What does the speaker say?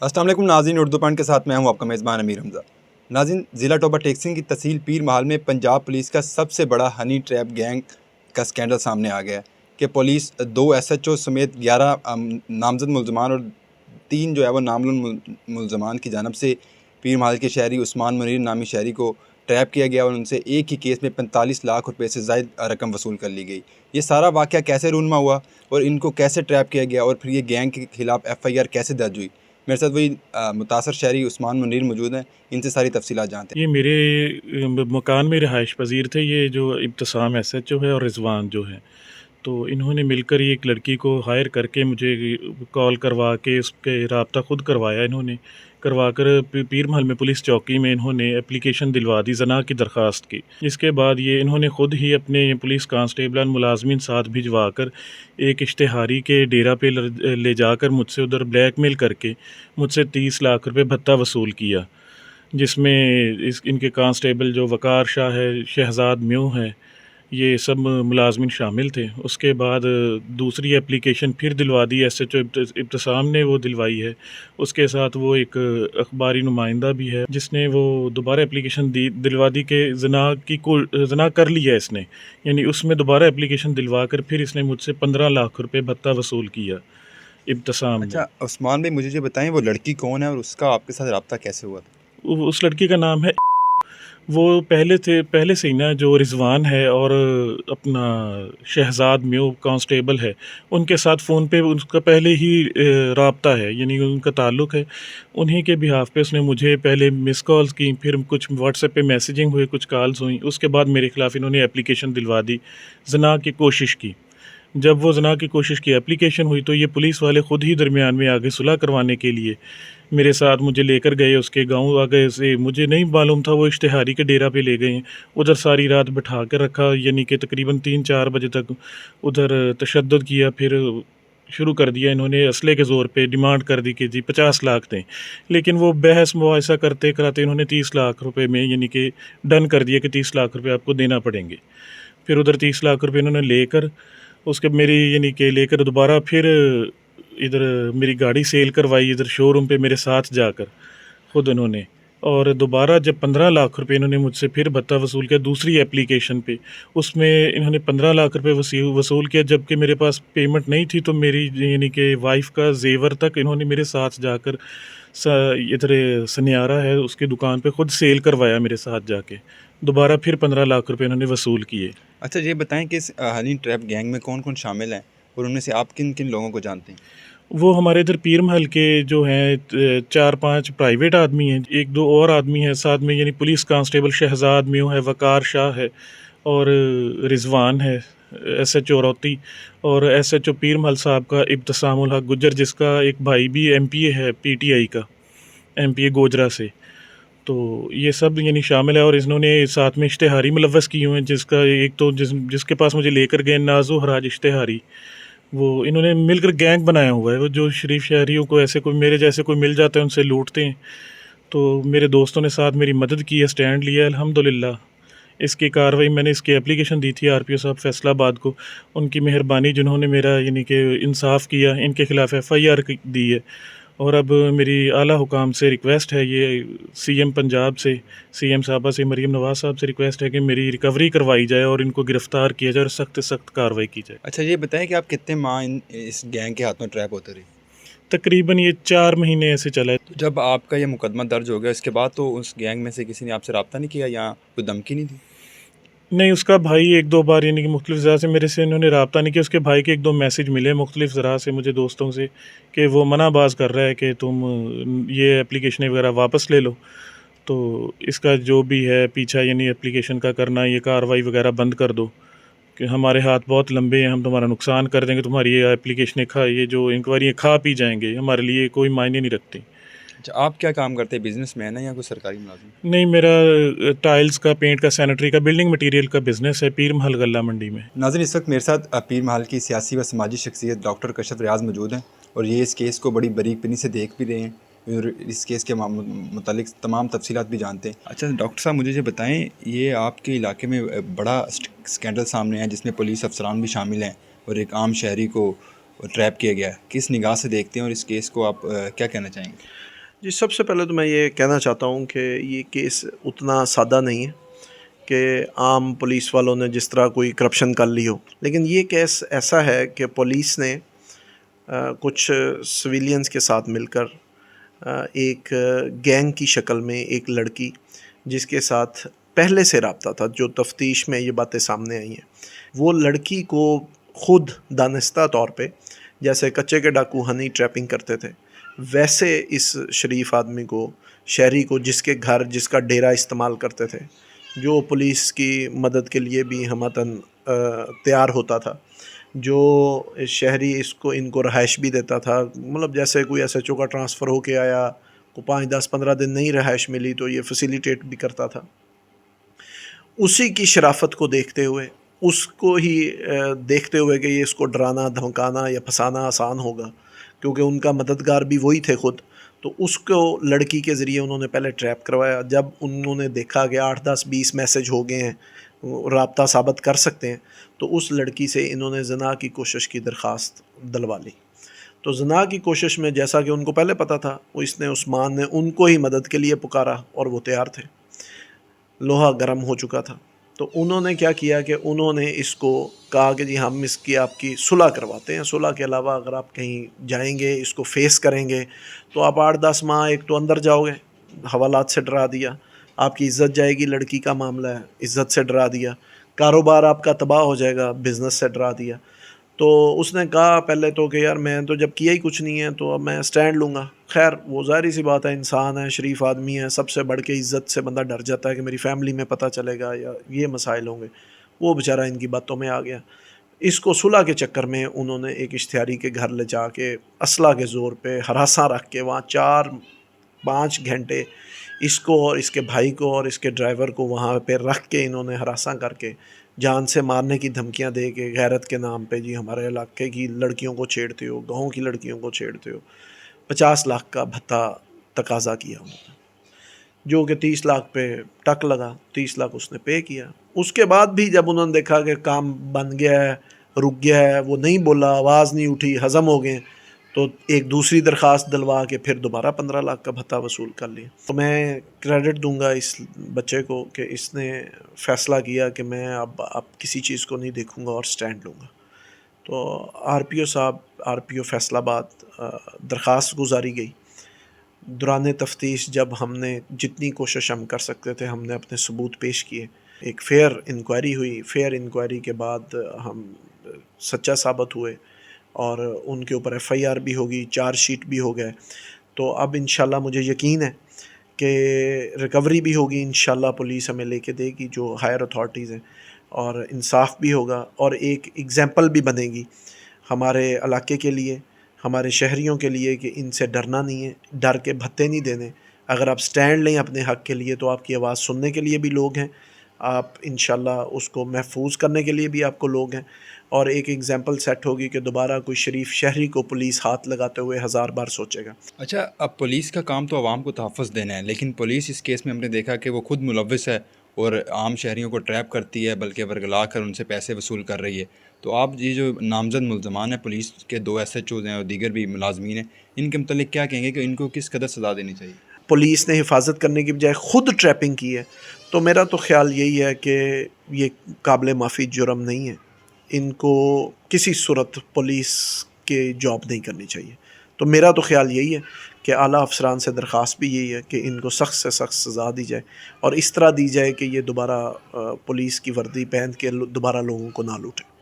अस्सलाम वालेकुम नाज़रीन, उर्दू पॉइंट के साथ मैं हूं आपका मेज़बान अमीर हमज़ा। नाज़रीन, ज़िला टोबा टेक्सिंग की तहसील पीर महल में पंजाब पुलिस का सबसे बड़ा हनी ट्रैप गैंग का स्कैंडल सामने आ गया है कि पुलिस 2 SHO समेत 11 नामजद मुलजमान और 3 जो है वो नामलूम मुलजमान की जानब से पीर महल के शहरी उस्मान मुनीर नामी शहरी को ट्रैप किया गया और उनसे एक ही केस में 45 लाख रुपए से ज़ायद रकम वसूल कर ली गई। ये सारा वाक़या कैसे रूनमा हुआ और इनको कैसे ट्रैप किया गया और फिर ये गैंग के खिलाफ FIR कैसे दर्ज हुई, मेरे साथ वही मुतासर शहरी उस्मान मुनीर मौजूद हैं। इनसे सारी तफसीलात जानते ये मेरे मकान में रिहाइश पज़ीर थे, ये जो इब्तिसाम SHO है और रिज़वान जो है, तो इन्होंने मिलकर ये एक लड़की को हायर करके मुझे कॉल करवा के उसके रब्ता ख़ुद करवाया। इन्होंने करवा कर पीर महल में पुलिस चौकी में इन्होंने एप्लीकेशन दिलवा दी, जना की दरख्वास्त की। इसके बाद ये इन्होंने ख़ुद ही अपने पुलिस कांस्टेबल मुलाजमीन साथ भिजवा कर एक इश्तिहारी के डेरा पे ले जाकर मुझसे उधर ब्लैकमेल करके मुझसे 30 लाख रुपये भत्ता वसूल किया, जिसमें इनके कांस्टेबल जो वकार शाह है, शहजाद म्यू है, ये सब मुलाजमिन शामिल थे। उसके बाद दूसरी एप्लीकेशन फिर दिलवा दी SHO इब्तिसाम ने, वो दिलवाई है। उसके साथ वो एक अखबारी नुमाइंदा भी है जिसने वो दोबारा एप्लीकेशन दिलवा दी कि जना कर लिया इसने, यानी उसमें दोबारा एप्लीकेशन दिलवा कर फिर इसने मुझसे 15 लाख रुपये भत्ता वसूल किया इब्तिसाम ने। अच्छा उस्मान भाई, मुझे ये बताएं वो लड़की कौन है और उसका आपके साथ रब्ता कैसे हुआ था? उस लड़की का नाम है, वो पहले से ही ना, जो रिज़वान है और अपना शहजाद म्यू कांस्टेबल है, उनके साथ फ़ोन पे उसका पहले ही राब्ता है, यानी उनका ताल्लुक़ है। उन्हीं के बिहाफ़ पे उसने मुझे पहले मिस कॉल्स की, फिर कुछ व्हाट्सएप पे मैसेजिंग हुई, कुछ कॉल्स हुई। उसके बाद मेरे ख़िलाफ़ इन्होंने एप्लीकेशन दिलवा दी, ज़ना की कोशिश की। जब वो ज़ना की कोशिश की एप्लीकेशन हुई, तो ये पुलिस वाले ख़ुद ही दरमियान में आ गए सुलह करवाने के लिए। मेरे साथ मुझे लेकर गए, उसके गाँव आ गए से मुझे नहीं मालूम था, वो इश्तिहारी के डेरा पे ले गए। उधर सारी रात बिठा कर रखा, यानी कि तकरीबन 3-4 बजे तक उधर तशद्दुद किया। फिर शुरू कर दिया इन्होंने असले के ज़ोर पे, डिमांड कर दी कि जी 50 लाख दें। लेकिन वो बहस मुबाहिसा करते कराते इन्होंने 30 लाख रुपए में, यानी कि डन कर दिया कि 30 लाख रुपए आपको देना पड़ेंगे। फिर उधर 30 लाख रुपए इन्होंने लेकर उसके मेरी यानी कि लेकर दोबारा फिर इधर मेरी गाड़ी सेल करवाई, इधर शोरूम पे मेरे साथ जाकर ख़ुद उन्होंने। और दोबारा जब 15 लाख रुपए इन्होंने मुझसे फिर भत्ता वसूल किया दूसरी एप्लीकेशन पे, उसमें इन्होंने 15 लाख रुपए वसूल किया, जबकि मेरे पास पेमेंट नहीं थी। तो मेरी यानी कि वाइफ़ का ज़ेवर तक इन्होंने मेरे साथ जाकर इधर सनियारा है उसकी दुकान पे ख़ुद सेल करवाया मेरे साथ जाके। दोबारा फिर 15 लाख रुपए इन्होंने वसूल किए। अच्छा ये बताएं कि इस हनी ट्रैप गैंग में कौन कौन शामिल हैं और उनमें से आप किन किन लोगों को जानते हैं? वो हमारे इधर पीर महल के जो हैं 4-5 प्राइवेट आदमी हैं, 1-2 और आदमी हैं साथ में, यानी पुलिस कांस्टेबल शहजाद म्यू है, वकार शाह है और रिज़वान है, SHO रौती, और SHO पीर महल साहब का इब्तिसामुल हक गुज्जर, जिसका एक भाई भी MPA है PTI का, MPA गोजरा से। तो ये सब यानी शामिल है और इन्होंने साथ में इश्तिहारी मुलव्वस किए हुए हैं, जिसका एक तो जिसके पास मुझे लेकर गए नाज़ो हराज इश्तिहारी, वो इन्होंने मिलकर गैंग बनाया हुआ है। वो जो शरीफ शहरियों को ऐसे कोई मेरे जैसे कोई मिल जाता है उनसे लूटते हैं। तो मेरे दोस्तों ने साथ मेरी मदद की है, स्टैंड लिया है अल्हम्दुलिल्लाह। इसकी कार्रवाई मैंने इसकी एप्लीकेशन दी थी RPO साहब फैसलाबाद को, उनकी मेहरबानी जिन्होंने मेरा यानी कि इंसाफ़ किया, इनके ख़िलाफ़ FIR दी है। और अब मेरी आला हुकाम से रिक्वेस्ट है, ये CM पंजाब से, CM साहबा से, मरीम नवाज़ साहब से रिक्वेस्ट है कि मेरी रिकवरी करवाई जाए और इनको गिरफ़्तार किया जाए और सख्त से सख्त कार्रवाई की जाए। अच्छा ये बताएं कि आप कितने माह इस गैंग के हाथ में ट्रैप होते रहे? तकरीबन ये 4 महीने ऐसे चला है। तो जब आपका ये मुकदमा दर्ज हो गया इसके बाद तो उस गैंग में से किसी ने आपसे रब्ता नहीं किया या कोई धमकी नहीं दी? नहीं, उसका भाई 1-2 बार यानी कि मुख्तलिफ़ ज़रा से मेरे से इन्होंने रब्ता नहीं किया। उसके भाई के 1-2 मैसेज मिले मुख्तलिफ़ ज़रा से मुझे दोस्तों से कि वो मनाबाज़ कर रहा है कि तुम ये एप्लीकेशनें वगैरह वापस ले लो। तो इसका जो भी है पीछा, यानी एप्लीकेशन का करना, ये कार्रवाई वगैरह बंद कर दो कि हमारे हाथ बहुत लंबे हैं, हम तुम्हारा नुकसान कर देंगे, तुम्हारी ये एप्लीकेशनें ये जो इंक्वायरी खा पी जाएंगे, हमारे लिए कोई मायने नहीं रखती। अच्छा आप क्या काम करते हैं, बिजनेसमैन है या कोई सरकारी मुलाजिम? नहीं, मेरा टाइल्स का, पेंट का, सैनिटरी का, बिल्डिंग मटेरियल का बिज़नेस है पीर महल गल्ला मंडी में। नाज़रीन, इस वक्त मेरे साथ पीर महल की सियासी व समाजी शख्सियत डॉक्टर कशफ रियाज मौजूद हैं और ये इस केस को बड़ी बरीकबीनी से देख भी रहे हैं और इस केस के मुतालिक तमाम तफसीलात भी जानते हैं। अच्छा डॉक्टर साहब, मुझे ये बताएं, ये आपके इलाके में बड़ा स्कैंडल सामने है जिसमें पुलिस अफसरान भी शामिल हैं और एक आम शहरी को ٹریپ کیا گیا ہے، کس نگاہ سے دیکھتے ہیں اور اس کیس کو آپ کیا کہنا چاہیں گے؟ جی، سب سے پہلے تو میں یہ کہنا چاہتا ہوں کہ یہ کیس اتنا سادہ نہیں ہے کہ عام پولیس والوں نے جس طرح کوئی کرپشن کر لی ہو، لیکن یہ کیس ایسا ہے کہ پولیس نے کچھ سویلینز کے ساتھ مل کر ایک گینگ کی شکل میں ایک لڑکی جس کے ساتھ پہلے سے رابطہ تھا، جو تفتیش میں یہ باتیں سامنے آئی ہیں، وہ لڑکی کو خود دانستہ طور پہ جیسے کچے کے ڈاکو ہنی ٹریپنگ کرتے تھے، ویسے اس شریف آدمی کو، شہری کو، جس کے گھر، جس کا ڈیرا استعمال کرتے تھے، جو پولیس کی مدد کے لیے بھی ہمتاً تیار ہوتا تھا، جو شہری ان کو رہائش بھی دیتا تھا، مطلب جیسے کوئی ایس ایچ او کا ٹرانسفر ہو کے آیا، کو 5-10-15 دن نہیں رہائش ملی تو یہ فیسیلیٹیٹ بھی کرتا تھا. اسی کی شرافت کو دیکھتے ہوئے، اس کو ہی دیکھتے ہوئے کہ یہ اس کو ڈرانا دھمکانا یا پھنسانا آسان ہوگا کیونکہ ان کا مددگار بھی وہی تھے خود، تو اس کو لڑکی کے ذریعے انہوں نے پہلے ٹریپ کروایا. جب انہوں نے دیکھا کہ 8-10-20 میسج ہو گئے ہیں، رابطہ ثابت کر سکتے ہیں، تو اس لڑکی سے انہوں نے زنا کی کوشش کی درخواست دلوا لی. تو زنا کی کوشش میں جیسا کہ ان کو پہلے پتہ تھا، عثمان نے ان کو ہی مدد کے لیے پکارا اور وہ تیار تھے، لوہا گرم ہو چکا تھا. تو انہوں نے کیا کیا کہ انہوں نے اس کو کہا کہ جی ہم اس کی آپ کی صلح کرواتے ہیں، صلح کے علاوہ اگر آپ کہیں جائیں گے، اس کو فیس کریں گے تو آپ 8-10 ماہ ایک تو اندر جاؤ گے، حوالات سے ڈرا دیا، آپ کی عزت جائے گی، لڑکی کا معاملہ ہے، عزت سے ڈرا دیا، کاروبار آپ کا تباہ ہو جائے گا، بزنس سے ڈرا دیا. تو اس نے کہا پہلے تو کہ یار میں تو جب کیا ہی کچھ نہیں ہے تو اب میں سٹینڈ لوں گا. خیر وہ ظاہری سی بات ہے، انسان ہے، شریف آدمی ہے، سب سے بڑھ کے عزت سے بندہ ڈر جاتا ہے کہ میری فیملی میں پتہ چلے گا یا یہ مسائل ہوں گے. وہ بیچارہ ان کی باتوں میں آ گیا. اس کو صلح کے چکر میں انہوں نے ایک اشتہاری کے گھر لے جا کے اسلحہ کے زور پہ ہراساں رکھ کے وہاں 4-5 گھنٹے اس کو اور اس کے بھائی کو اور اس کے ڈرائیور کو وہاں پہ رکھ کے انہوں نے ہراساں کر کے جان سے مارنے کی دھمکیاں دے کے غیرت کے نام پہ، جی ہمارے علاقے کی لڑکیوں کو چھیڑتے ہو، گاؤں کی لڑکیوں کو چھیڑتے ہو، 50 لاکھ کا بھتہ تقاضا کیا انہوں نے، جو کہ 30 لاکھ پہ ٹک لگا. 30 لاکھ اس نے پے کیا. اس کے بعد بھی جب انہوں نے دیکھا کہ کام بن گیا ہے، رک گیا ہے، وہ نہیں بولا، آواز نہیں اٹھی، ہضم ہو گئے، تو ایک دوسری درخواست دلوا کے پھر دوبارہ 15 لاکھ کا بھتہ وصول کر لیا. تو میں کریڈٹ دوں گا اس بچے کو کہ اس نے فیصلہ کیا کہ میں اب کسی چیز کو نہیں دیکھوں گا اور سٹینڈ لوں گا. تو آر پی او صاحب، آر پی او فیصل آباد، درخواست گزاری گئی. دوران تفتیش جب ہم نے جتنی کوشش ہم کر سکتے تھے ہم نے اپنے ثبوت پیش کیے. ایک فیئر انکوائری ہوئی. فیئر انکوائری کے بعد ہم سچا ثابت ہوئے اور ان کے اوپر ایف آئی آر بھی ہوگی، چارج شیٹ بھی ہو گئے. تو اب انشاءاللہ مجھے یقین ہے کہ ریکوری بھی ہوگی، انشاءاللہ پولیس ہمیں لے کے دے گی جو ہائر اتھارٹیز ہیں، اور انصاف بھی ہوگا اور ایک ایگزامپل بھی بنے گی ہمارے علاقے کے لیے، ہمارے شہریوں کے لیے کہ ان سے ڈرنا نہیں ہے، ڈر کے بھتے نہیں دینے. اگر آپ سٹینڈ لیں اپنے حق کے لیے تو آپ کی آواز سننے کے لیے بھی لوگ ہیں، آپ انشاءاللہ اس کو محفوظ کرنے کے لیے بھی آپ کو لوگ ہیں، اور ایک ایگزامپل سیٹ ہوگی کہ دوبارہ کوئی شریف شہری کو پولیس ہاتھ لگاتے ہوئے 1000 بار سوچے گا. اچھا، اب پولیس کا کام تو عوام کو تحفظ دینا ہے، لیکن پولیس اس کیس میں ہم نے دیکھا کہ وہ خود ملوث ہے اور عام شہریوں کو ٹریپ کرتی ہے، بلکہ ورگلا کر ان سے پیسے وصول کر رہی ہے. تو آپ یہ جو نامزد ملزمان ہیں، پولیس کے 2 ایس ایچ اوز ہیں اور دیگر بھی ملازمین ہیں، ان کے متعلق کیا کہیں گے کہ ان کو کس قدر سزا دینی چاہیے؟ پولیس نے حفاظت کرنے کی بجائے خود ٹریپنگ کی ہے، تو میرا تو خیال یہی ہے کہ یہ قابل معافی جرم نہیں ہے. ان کو کسی صورت پولیس کے جاب نہیں کرنی چاہیے. تو میرا تو خیال یہی ہے کہ اعلیٰ افسران سے درخواست بھی یہی ہے کہ ان کو سخت سے سخت سزا دی جائے، اور اس طرح دی جائے کہ یہ دوبارہ پولیس کی وردی پہن کے دوبارہ لوگوں کو نہ لوٹے.